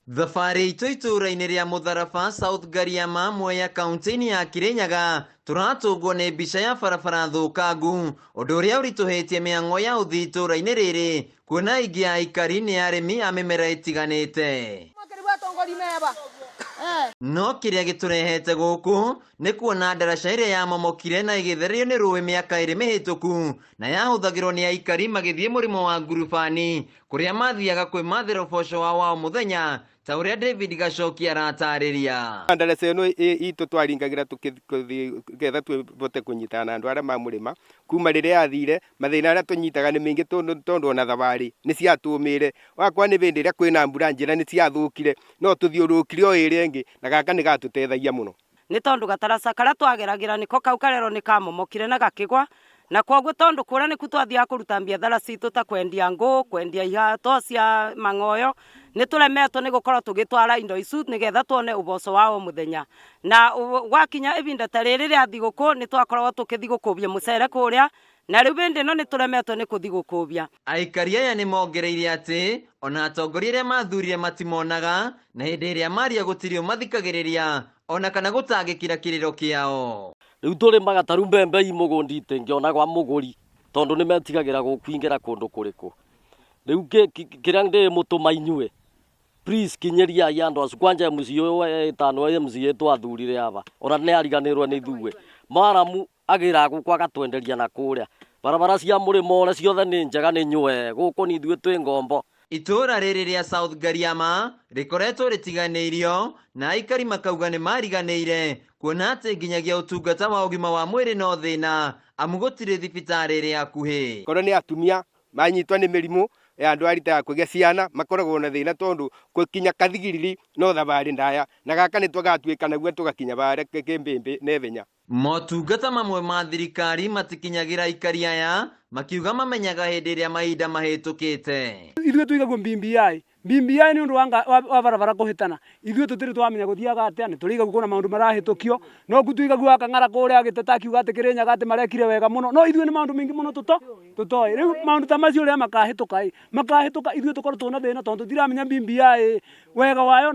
Thabarĩ itũ itũũra-inĩ rĩa Mũtharaba South Gariama Mwea kaunti-inĩ ya Kirinyaga tũratũngwo nĩ mbica ya barabara thũkangu, ũndũ ũrĩa ũritũhĩtie mĩhang'o ya ũthii itũũra-inĩ rĩrĩ, kuona aingĩ a aikari nĩ arĩmi a mĩmera ĩtiganĩte. No kĩrĩa gĩtũrehete gũkũ nĩ kuona ndaraca ĩrĩa yamomokire na ĩgĩtherio nĩ rũĩ mĩaka ĩrĩ mĩhĩtũku na yahũthagĩrwo nĩ aikari magĩthiĩ mũrĩmo wa Ngurubani, kũrĩa mathiaga kwĩmathĩra ũboco wao wa o mũthenya, ta ũrĩa David Gacoki aratarĩria. Ndaraca ĩno itũ twaringagĩra tũgetha tũbote kũnyitana na andũ arĩa mamũrĩma, kuma rĩrĩa yathire mathĩna arĩa tũnyitaga nĩ mĩingĩ tondũ ona thabarĩ nĩ ciatũmĩre, wakwa nĩ hĩndĩ ĩrĩa kwĩna mbura njĩra nĩ ciathũkire, no tũthiũrũrũkire o ĩrĩa ĩngĩ na gaka nĩ gatũteithagia mũno. Nĩ tondũ gataraca karĩa twageragĩra nĩko kau karero nĩ kamomokire na gakĩgwa, na kwoguo tondũ kũrĩa nĩku twathiaga kũruta biathara citũ ta kwendia ngũ, kwendia ihato cia mang'oyo, nĩ tũremetwo nĩ gũkorwo tũgĩtwara indo icu nĩgetha tuone ũboco wa o mũthenya. Na gwakinya ibinda ta rĩrĩ rĩa thigũkũ nĩ twakoragwo tũkĩthi gũkũbia mũcere kũrĩa, na rĩu hĩndĩ ĩno nĩ tũremetwo nĩ kũthi gũkũbia. Aikari aya nĩ mongereire atĩ ona atongoria arĩa mathurire matimonaga, na hĩndĩ ĩrĩa maria gũtirĩ ũmathikagĩrĩria ona kana gũtangĩkĩra kĩrĩro kĩao. Rĩu tũrĩmaga ta rĩu mbembe i mũgũndi itingĩona gwa mũgũri tondũ nĩ metigagĩra gũkwingĩra kũndũ kũrĩkũ. Rĩu kĩrĩa ndĩ mũtũma inyuĩ, please kinyĩriai andũ acu, kwanja MCA ũyũ ĩtano MCA twathurire aba ona nĩ ariganĩrwo nĩ ithuĩ, maramu agĩra gũkũ agatwenderia na kũrĩa barabara cia mũrĩmo ũrĩa ciothe nĩ njega nĩ nyue, gũkũ nĩ ithuĩ twĩ ngombo. Itũũra rĩrĩ rĩa South Gariama rĩkoretwo rĩtiganĩirio na aikari makauga nĩ mariganĩire, kuona atĩ nginyagia ũtungata wa ũgima wa mwĩrĩ no thĩna, amu gũtirĩ thibitarĩ ĩrĩ hakuhĩ. Korwo nĩ atumia manyitwo nĩ mĩrimũ ya ndwari ta ya kũgĩa ciana makoragwo na thĩna tondũ gũkinya kathigiriri no thabarĩ ndaya, na gaka nĩ tũgatuĩka naguo tũgakinya barĩa kĩmbĩmbĩ na ithenya. Motungata mamwe ma thirikari matikinyagĩra aikari aya, makiuga mamenyaga hĩndĩ ĩrĩa mahinda mahĩtũkĩte. Ithuĩ tuigagwo BBI nĩ ũndũ wa barabara kũhĩtana, ithuĩ tũtirĩ twamenya gũthiaga atĩa, nĩ tũrĩigagwo kwĩna maũndũ marahĩtũkio, no tuigagwo akang'ara kũrĩa Gĩteta akiuga atĩ Kĩrĩnyaga atĩ marekire wega mũno, no ithuĩ nĩ maũndũ maingĩ mũno tũtoĩ. Rĩu maũndũ ta macio rĩrĩa makahĩtũka ithuĩ tũkorwo twĩna thĩna tondũ tũtiramenya BBI wega wayo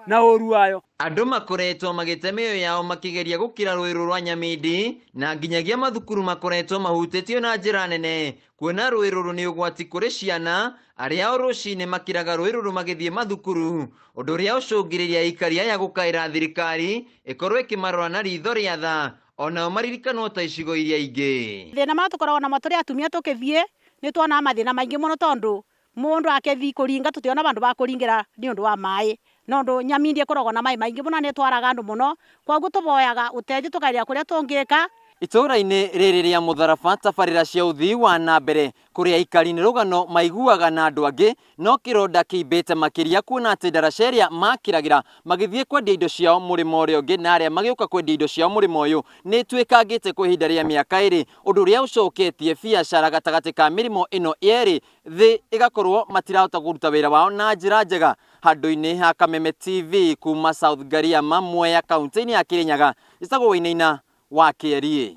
na ũru wayo. Andũ makoretwo magĩte mĩoyo yao makĩgeria gũkĩra rũĩ rwa Nyamindi, na nginyagia mathukuru makoretwo mahutĩtio na njĩra nene, kuona rũĩ rũrũ nĩ ũgwati kũrĩ ciana arĩa o rũcinĩ makĩraga rũĩ rũrũ magĩthiĩ mathukuru, ũndũ ũrĩa ũcũngĩrĩria aikari aya gũkaĩra thirikari ĩkorwo ĩkĩmarora na ritho rĩa tha, onao maririkanwo ta icigo iria ingĩ. Thĩna marĩa tũkoragwo namo tũrĩ atumia tũkĩthiĩ nĩ tuonaga mathĩna maingĩ mũno tondũ mũndũ akĩthiĩ kũringa tũtiona bandũ ba kũringĩra nĩ ũndũ wa maĩ, nondũ Nyamindi ĩkoragwo na maĩ maingĩ mũno nĩ twaraga andũ mũno, kwoguo tũboyaga ũteithio tũkageria kũrĩa tũngĩka. Itũũra-inĩ rĩrĩ rĩa Mũtharaba tabarĩra cia ũthii wa na mbere kũrĩa aikari nĩ rũgano maiguaga na andũ angĩ, no kĩronda kĩimbĩte makĩria kuona atĩ ndaraca ĩrĩa makĩragĩra magĩthiĩ kwendia indo ciao mũrĩmo ũrĩa ũngĩ na arĩa magĩũka kwendia indo ciao mũrĩmo ũyũ nĩ ĩtuĩkangĩte kwa ihinda rĩa mĩaka ĩrĩ, ũndũ ũrĩa ũcoketie biacara gatagatĩ ka mĩrĩmo ĩno yerĩ thĩ, ĩgakorwo matirahota kũruta wĩra wao na njĩra njega. Handũ-inĩ ha Kameme TV kuma South Gariama Mwea kaunti-inĩ ya Kirinyaga, ĩtagwo Wainaina wa Kĩeri.